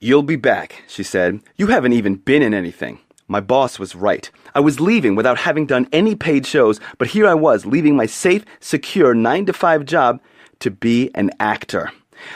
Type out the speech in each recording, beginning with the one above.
"You'll be back," she said. "You haven't even been in anything." My boss was right. I was leaving without having done any paid shows, but here I was, leaving my safe, secure 9-to-5 job to be an actor.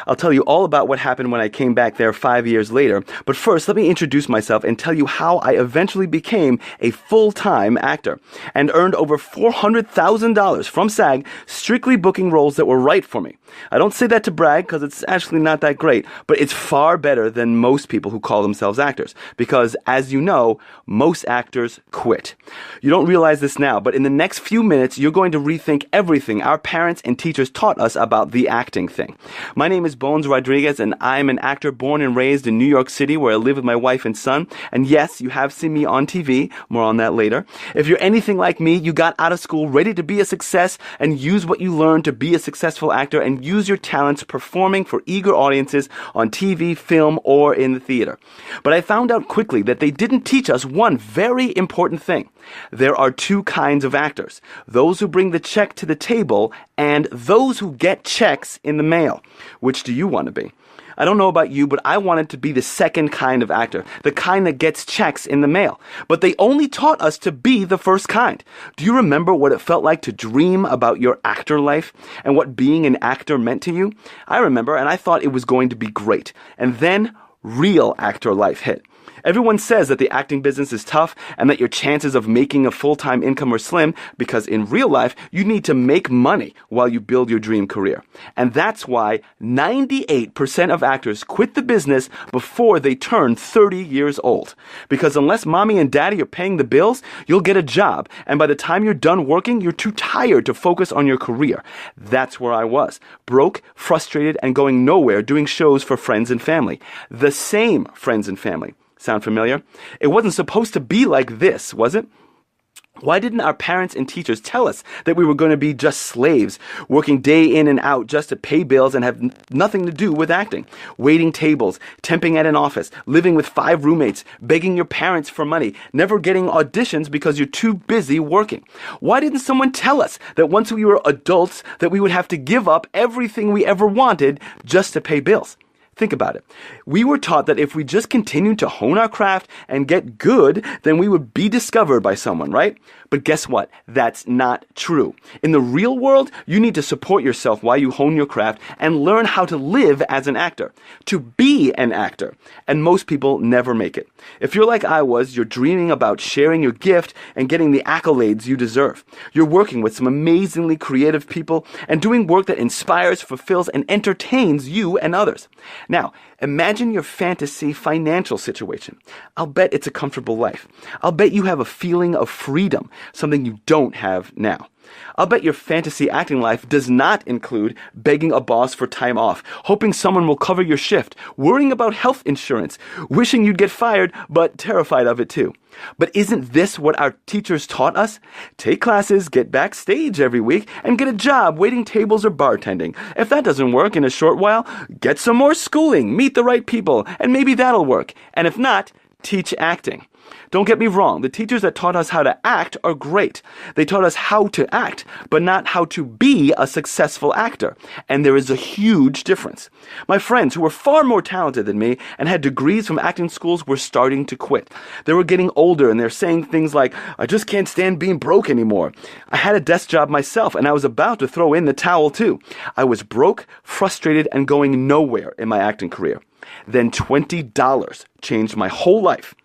I'll tell you all about what happened when I came back there 5 years later, but first let me introduce myself and tell you how I eventually became a full-time actor and earned over $400,000 from SAG strictly booking roles that were right for me. I don't say that to brag because it's actually not that great, but it's far better than most people who call themselves actors because, as you know, most actors quit. You don't realize this now, but in the next few minutes, you're going to rethink everything our parents and teachers taught us about the acting thing. My name is Bones Rodriguez, and I'm an actor born and raised in New York City, where I live with my wife and son. And yes, you have seen me on TV. More on that later. If you're anything like me, you got out of school ready to be a success and use what you learned to be a successful actor and use your talents performing for eager audiences on TV, film, or in the theater. But I found out quickly that they didn't teach us one very important thing. There are two kinds of actors: those who bring the check to the table and those who get checks in the mail. Which do you want to be? I don't know about you, but I wanted to be the second kind of actor, the kind that gets checks in the mail. But they only taught us to be the first kind. Do you remember what it felt like to dream about your actor life and what being an actor meant to you? I remember, and I thought it was going to be great. And then real actor life hit. Everyone says that the acting business is tough and that your chances of making a full-time income are slim because in real life, you need to make money while you build your dream career. And that's why 98% of actors quit the business before they turn 30 years old. Because unless mommy and daddy are paying the bills, you'll get a job. And by the time you're done working, you're too tired to focus on your career. That's where I was. Broke, frustrated, and going nowhere doing shows for friends and family. The same friends and family. Sound familiar? It wasn't supposed to be like this, was it? Why didn't our parents and teachers tell us that we were going to be just slaves, working day in and out just to pay bills and have nothing to do with acting? Waiting tables, temping at an office, living with 5 roommates, begging your parents for money, never getting auditions because you're too busy working. Why didn't someone tell us that once we were adults that we would have to give up everything we ever wanted just to pay bills? Think about it. We were taught that if we just continued to hone our craft and get good, then we would be discovered by someone, right? But guess what? That's not true. In the real world, you need to support yourself while you hone your craft and learn how to live as an actor, to be an actor. And most people never make it. If you're like I was, you're dreaming about sharing your gift and getting the accolades you deserve. You're working with some amazingly creative people and doing work that inspires, fulfills, and entertains you and others. Now, imagine your fantasy financial situation. I'll bet it's a comfortable life. I'll bet you have a feeling of freedom, something you don't have now. I'll bet your fantasy acting life does not include begging a boss for time off, hoping someone will cover your shift, worrying about health insurance, wishing you'd get fired, but terrified of it too. But isn't this what our teachers taught us? Take classes, get backstage every week, and get a job waiting tables or bartending. If that doesn't work in a short while, get some more schooling, meet the right people, and maybe that'll work. And if not, teach acting. Don't get me wrong, the teachers that taught us how to act are great. They taught us how to act, but not how to be a successful actor. And there is a huge difference. My friends who were far more talented than me and had degrees from acting schools were starting to quit. They were getting older and they're saying things like, "I just can't stand being broke anymore." I had a desk job myself and I was about to throw in the towel too. I was broke, frustrated, and going nowhere in my acting career. Then $20 changed my whole life.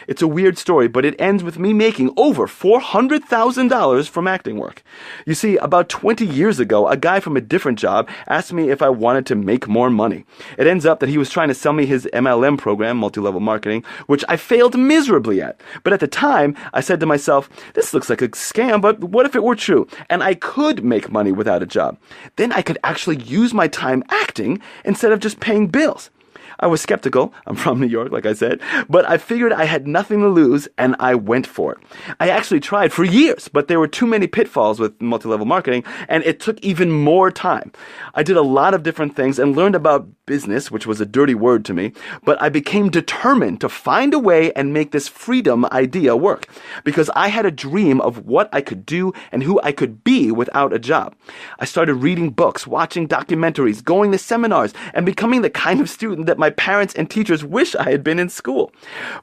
It's a weird story, but it ends with me making over $400,000 from acting work. You see, about 20 years ago, a guy from a different job asked me if I wanted to make more money. It ends up that he was trying to sell me his MLM program, multi-level marketing, which I failed miserably at. But at the time, I said to myself, this looks like a scam, but what if it were true? And I could make money without a job. Then I could actually use my time acting instead of just paying bills. I was skeptical. I'm from New York, like I said, but I figured I had nothing to lose and I went for it. I actually tried for years, but there were too many pitfalls with multi-level marketing and it took even more time. I did a lot of different things and learned about business, which was a dirty word to me, but I became determined to find a way and make this freedom idea work because I had a dream of what I could do and who I could be without a job. I started reading books, watching documentaries, going to seminars, and becoming the kind of student that my parents and teachers wish I had been in school.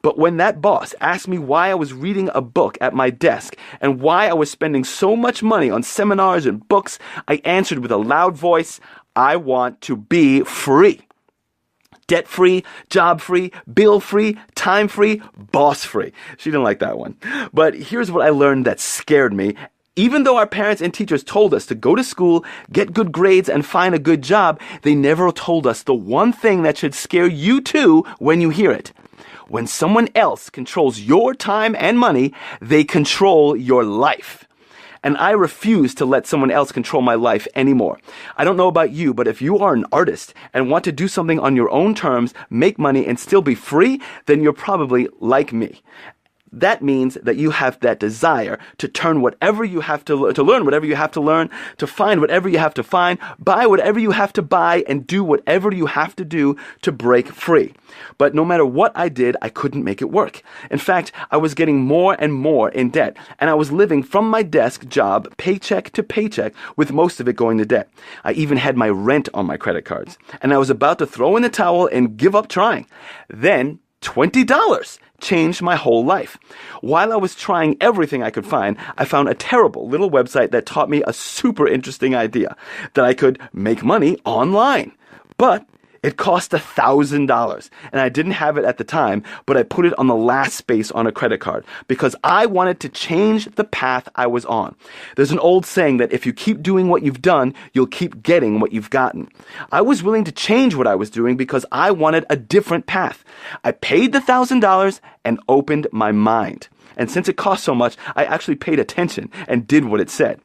But when that boss asked me why I was reading a book at my desk and why I was spending so much money on seminars and books, I answered with a loud voice, I want to be free. Debt-free, job-free, bill-free, time-free, boss-free. She didn't like that one. But here's what I learned that scared me. Even though our parents and teachers told us to go to school, get good grades, and find a good job, they never told us the one thing that should scare you too when you hear it. When someone else controls your time and money, they control your life. And I refuse to let someone else control my life anymore. I don't know about you, but if you are an artist and want to do something on your own terms, make money, and still be free, then you're probably like me. That means that you have that desire to turn whatever you have to learn whatever you have to learn, to find whatever you have to find, buy whatever you have to buy, and do whatever you have to do to break free. But no matter what I did, I couldn't make it work. In fact, I was getting more and more in debt, and I was living from my desk job, paycheck to paycheck, with most of it going to debt. I even had my rent on my credit cards, and I was about to throw in the towel and give up trying. Then, $20 changed my whole life. While I was trying everything I could find, I found a terrible little website that taught me a super interesting idea, that I could make money online. But it cost $1,000, and I didn't have it at the time, but I put it on the last space on a credit card because I wanted to change the path I was on. There's an old saying that if you keep doing what you've done, you'll keep getting what you've gotten. I was willing to change what I was doing because I wanted a different path. I paid the $1,000 and opened my mind. And since it cost so much, I actually paid attention and did what it said.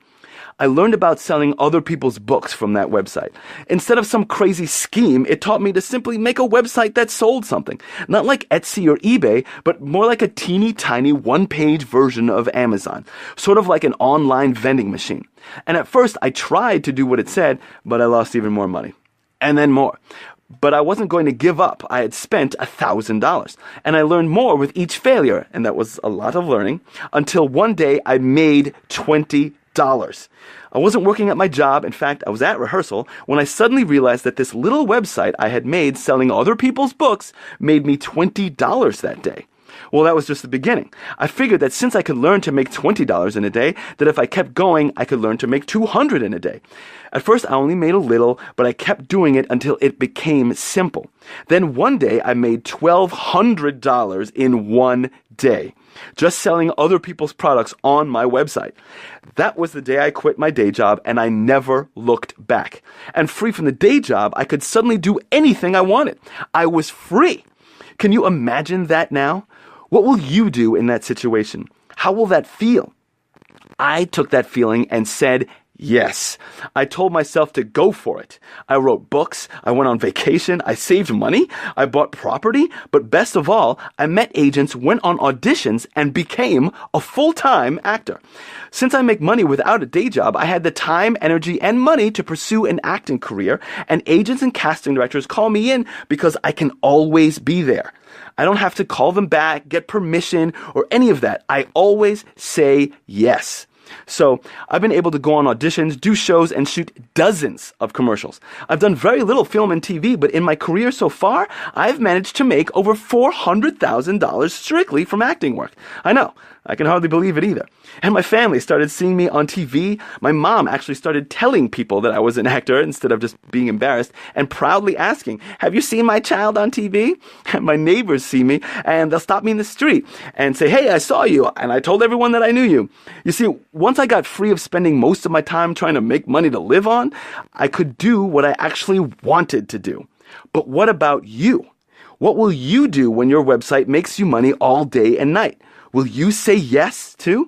I learned about selling other people's books from that website. Instead of some crazy scheme, it taught me to simply make a website that sold something. Not like Etsy or eBay, but more like a teeny tiny one-page version of Amazon. Sort of like an online vending machine. And at first, I tried to do what it said, but I lost even more money. And then more. But I wasn't going to give up. I had spent $1,000. And I learned more with each failure, and that was a lot of learning, until one day I made $20. I wasn't working at my job. In fact, I was at rehearsal when I suddenly realized that this little website I had made selling other people's books made me $20 that day. Well, that was just the beginning. I figured that since I could learn to make $20 in a day, that if I kept going, I could learn to make $200 in a day. At first, I only made a little, but I kept doing it until it became simple. Then one day, I made $1,200 in one day, just selling other people's products on my website. That was the day I quit my day job, and I never looked back. And free from the day job, I could suddenly do anything I wanted. I was free. Can you imagine that now? What will you do in that situation? How will that feel? I took that feeling and said, yes. I told myself to go for it. I wrote books. I went on vacation. I saved money. I bought property. But best of all, I met agents, went on auditions, and became a full-time actor. Since I make money without a day job, I had the time, energy, and money to pursue an acting career, and agents and casting directors call me in because I can always be there. I don't have to call them back, get permission, or any of that. I always say yes. So I've been able to go on auditions, do shows, and shoot dozens of commercials. I've done very little film and TV, but in my career so far, I've managed to make over $400,000 strictly from acting work. I know. I can hardly believe it either. And my family started seeing me on TV. My mom actually started telling people that I was an actor instead of just being embarrassed and proudly asking, have you seen my child on TV? And my neighbors see me and they'll stop me in the street and say, hey, I saw you. And I told everyone that I knew you. You see, once I got free of spending most of my time trying to make money to live on, I could do what I actually wanted to do. But what about you? What will you do when your website makes you money all day and night? Will you say yes too?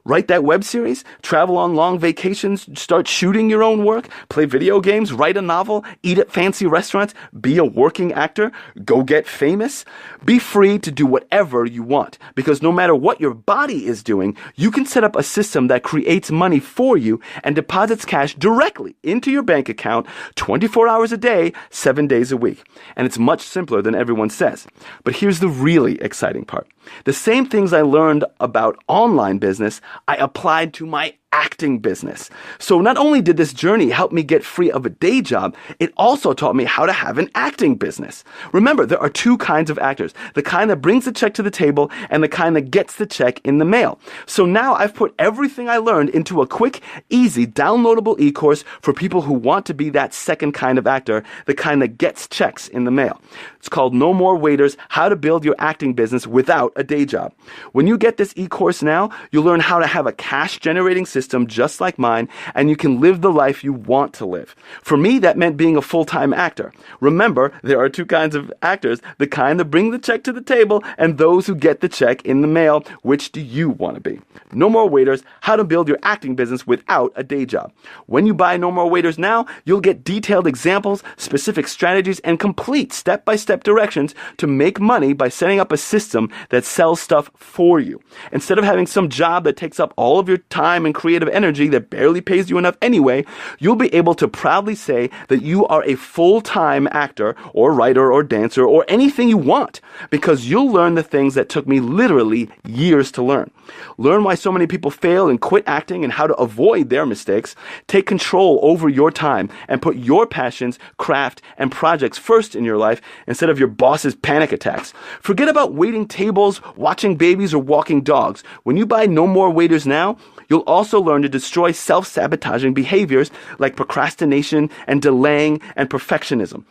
Write that web series, travel on long vacations, start shooting your own work, play video games, write a novel, eat at fancy restaurants, be a working actor, go get famous? Be free to do whatever you want, because no matter what your body is doing, you can set up a system that creates money for you and deposits cash directly into your bank account 24 hours a day, 7 days a week. And it's much simpler than everyone says. But here's the really exciting part. The same things I learned about online business, I applied to my acting business. So not only did this journey help me get free of a day job, it also taught me how to have an acting business. Remember, there are two kinds of actors, the kind that brings the check to the table and the kind that gets the check in the mail. So now I've put everything I learned into a quick, easy, downloadable e-course for people who want to be that second kind of actor, the kind that gets checks in the mail. It's called No More Waiters, How to Build Your Acting Business Without a Day Job. When you get this e-course now, you'll learn how to have a cash-generating system just like mine, and you can live the life you want to live. For me, that meant being a full-time actor. Remember, there are two kinds of actors, the kind that bring the check to the table and those who get the check in the mail. Which do you want to be? No More Waiters, How to Build Your Acting Business Without a Day Job. When you buy No More Waiters now, you'll get detailed examples, specific strategies, and complete step-by-step directions to make money by setting up a system that sells stuff for you. Instead of having some job that takes up all of your time and creative energy that barely pays you enough anyway, you'll be able to proudly say that you are a full-time actor or writer or dancer or anything you want, because you'll learn the things that took me literally years to learn. Learn why so many people fail and quit acting and how to avoid their mistakes. Take control over your time and put your passions, craft, and projects first in your life instead of your boss's panic attacks. Forget about waiting tables, watching babies, or walking dogs. When you buy No More Waiters now, you'll also learn to destroy self-sabotaging behaviors like procrastination and delaying and perfectionism.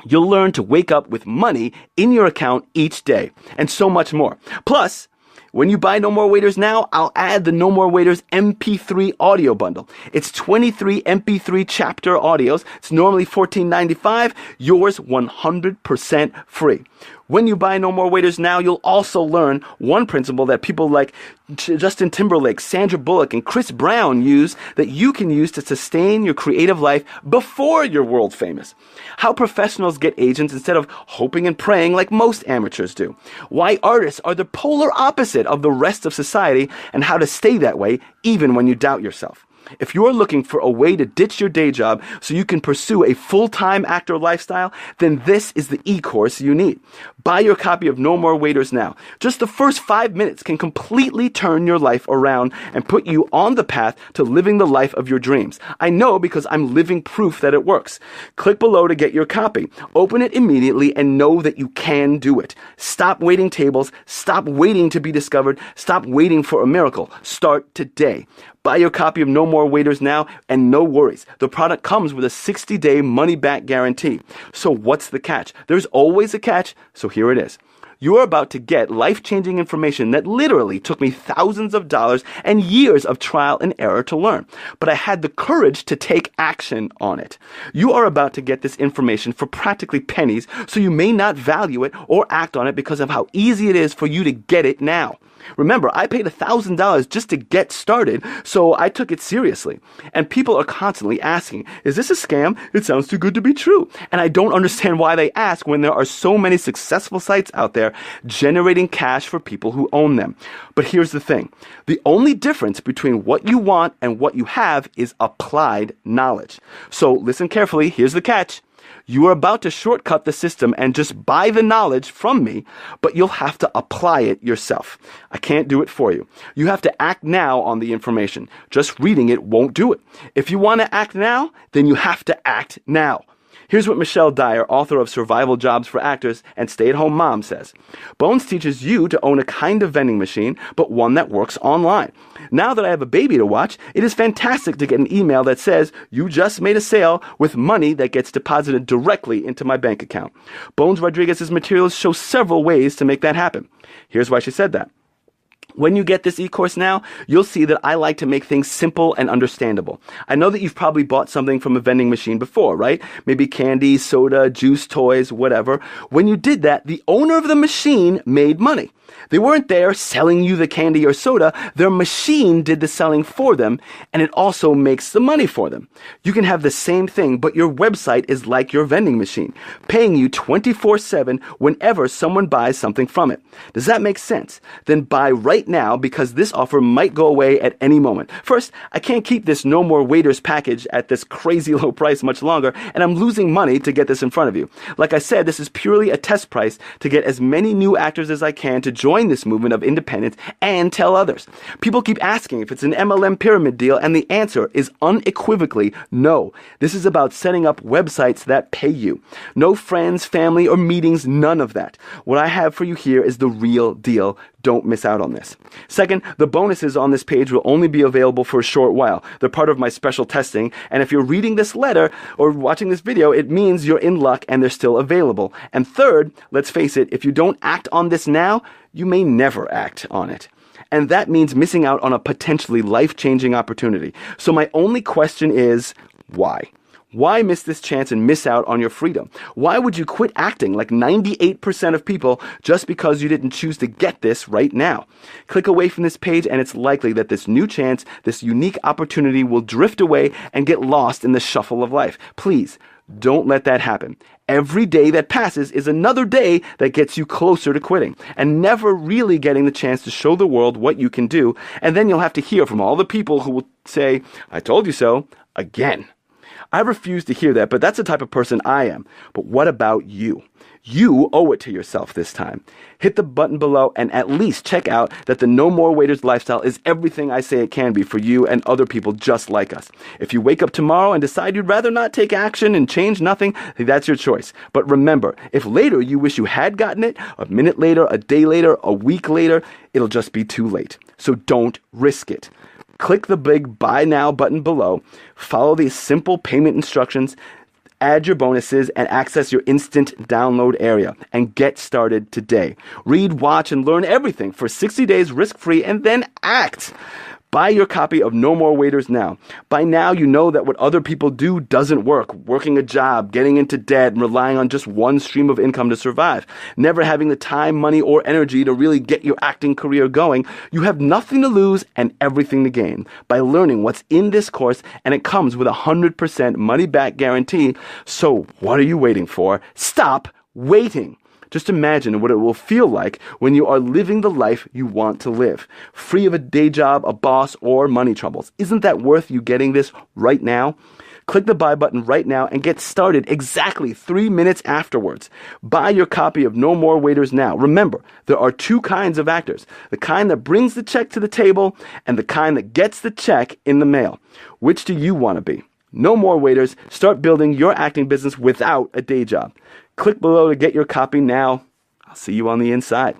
You'll learn to wake up with money in your account each day, and so much more. Plus, when you buy No More Waiters now, I'll add the No More Waiters MP3 audio bundle. It's 23 MP3 chapter audios. It's normally $14.95. Yours 100% free. When you buy No More Waiters now, you'll also learn one principle that people like Justin Timberlake, Sandra Bullock, and Chris Brown use that you can use to sustain your creative life before you're world famous. How professionals get agents instead of hoping and praying like most amateurs do. Why artists are the polar opposite of the rest of society, and how to stay that way even when you doubt yourself. If you're looking for a way to ditch your day job so you can pursue a full-time actor lifestyle, then this is the e-course you need. Buy your copy of No More Waiters now. Just the first 5 minutes can completely turn your life around and put you on the path to living the life of your dreams. I know because I'm living proof that it works. Click below to get your copy. Open it immediately and know that you can do it. Stop waiting tables. Stop waiting to be discovered. Stop waiting for a miracle. Start today. Buy your copy of No More Waiters now, and no worries. The product comes with a 60-day money-back guarantee. So what's the catch? There's always a catch, so here it is. You are about to get life-changing information that literally took me thousands of dollars and years of trial and error to learn. But I had the courage to take action on it. You are about to get this information for practically pennies, so you may not value it or act on it because of how easy it is for you to get it now. Remember, I paid $1,000 just to get started, so I took it seriously. And people are constantly asking, is this a scam? It sounds too good to be true. And I don't understand why they ask when there are so many successful sites out there generating cash for people who own them. But here's the thing. The only difference between what you want and what you have is applied knowledge. So listen carefully. Here's the catch. You are about to shortcut the system and just buy the knowledge from me, but you'll have to apply it yourself. I can't do it for you. You have to act now on the information. Just reading it won't do it. If you want to act now, then you have to act now. Here's what Michelle Dyer, author of Survival Jobs for Actors and Stay-at-Home Mom, says. Bones teaches you to own a kind of vending machine, but one that works online. Now that I have a baby to watch, it is fantastic to get an email that says, you just made a sale with money that gets deposited directly into my bank account. Bones Rodriguez's materials show several ways to make that happen. Here's why she said that. When you get this e-course now, you'll see that I like to make things simple and understandable. I know that you've probably bought something from a vending machine before, right? Maybe candy, soda, juice, toys, whatever. When you did that, the owner of the machine made money. They weren't there selling you the candy or soda. Their machine did the selling for them, and it also makes the money for them. You can have the same thing, but your website is like your vending machine, paying you 24/7 whenever someone buys something from it. Does that make sense? Then buy right right now because this offer might go away at any moment. First, I can't keep this No More Waiters package at this crazy low price much longer, and I'm losing money to get this in front of you. Like I said, this is purely a test price to get as many new actors as I can to join this movement of independence and tell others. People keep asking if it's an MLM pyramid deal, and the answer is unequivocally no. This is about setting up websites that pay you. No friends, family, or meetings, none of that. What I have for you here is the real deal. Don't miss out on this. Second, the bonuses on this page will only be available for a short while. They're part of my special testing, and if you're reading this letter or watching this video, it means you're in luck and they're still available. And third, let's face it, if you don't act on this now, you may never act on it. And that means missing out on a potentially life-changing opportunity. So my only question is, why? Why miss this chance and miss out on your freedom? Why would you quit acting like 98% of people just because you didn't choose to get this right now? Click away from this page and it's likely that this new chance, this unique opportunity will drift away and get lost in the shuffle of life. Please, don't let that happen. Every day that passes is another day that gets you closer to quitting and never really getting the chance to show the world what you can do. And then you'll have to hear from all the people who will say, "I told you so," again. I refuse to hear that, but that's the type of person I am. But what about you? You owe it to yourself this time. Hit the button below and at least check out that the No More Waiters lifestyle is everything I say it can be for you and other people just like us. If you wake up tomorrow and decide you'd rather not take action and change nothing, that's your choice. But remember, if later you wish you had gotten it, a minute later, a day later, a week later, it'll just be too late. So don't risk it. Click the big Buy Now button below, follow these simple payment instructions, add your bonuses, and access your instant download area. And get started today. Read, watch, and learn everything for 60 days risk-free, and then act. Buy your copy of No More Waiters now. By now, you know that what other people do doesn't work. Working a job, getting into debt, and relying on just one stream of income to survive. Never having the time, money, or energy to really get your acting career going. You have nothing to lose and everything to gain by learning what's in this course, and it comes with a 100% money-back guarantee. So what are you waiting for? Stop waiting. Just imagine what it will feel like when you are living the life you want to live, free of a day job, a boss, or money troubles. Isn't that worth you getting this right now? Click the buy button right now and get started exactly 3 minutes afterwards. Buy your copy of No More Waiters now. Remember, there are two kinds of actors, the kind that brings the check to the table and the kind that gets the check in the mail. Which do you want to be? No more waiters. Start building your acting business without a day job. Click below to get your copy now. I'll see you on the inside.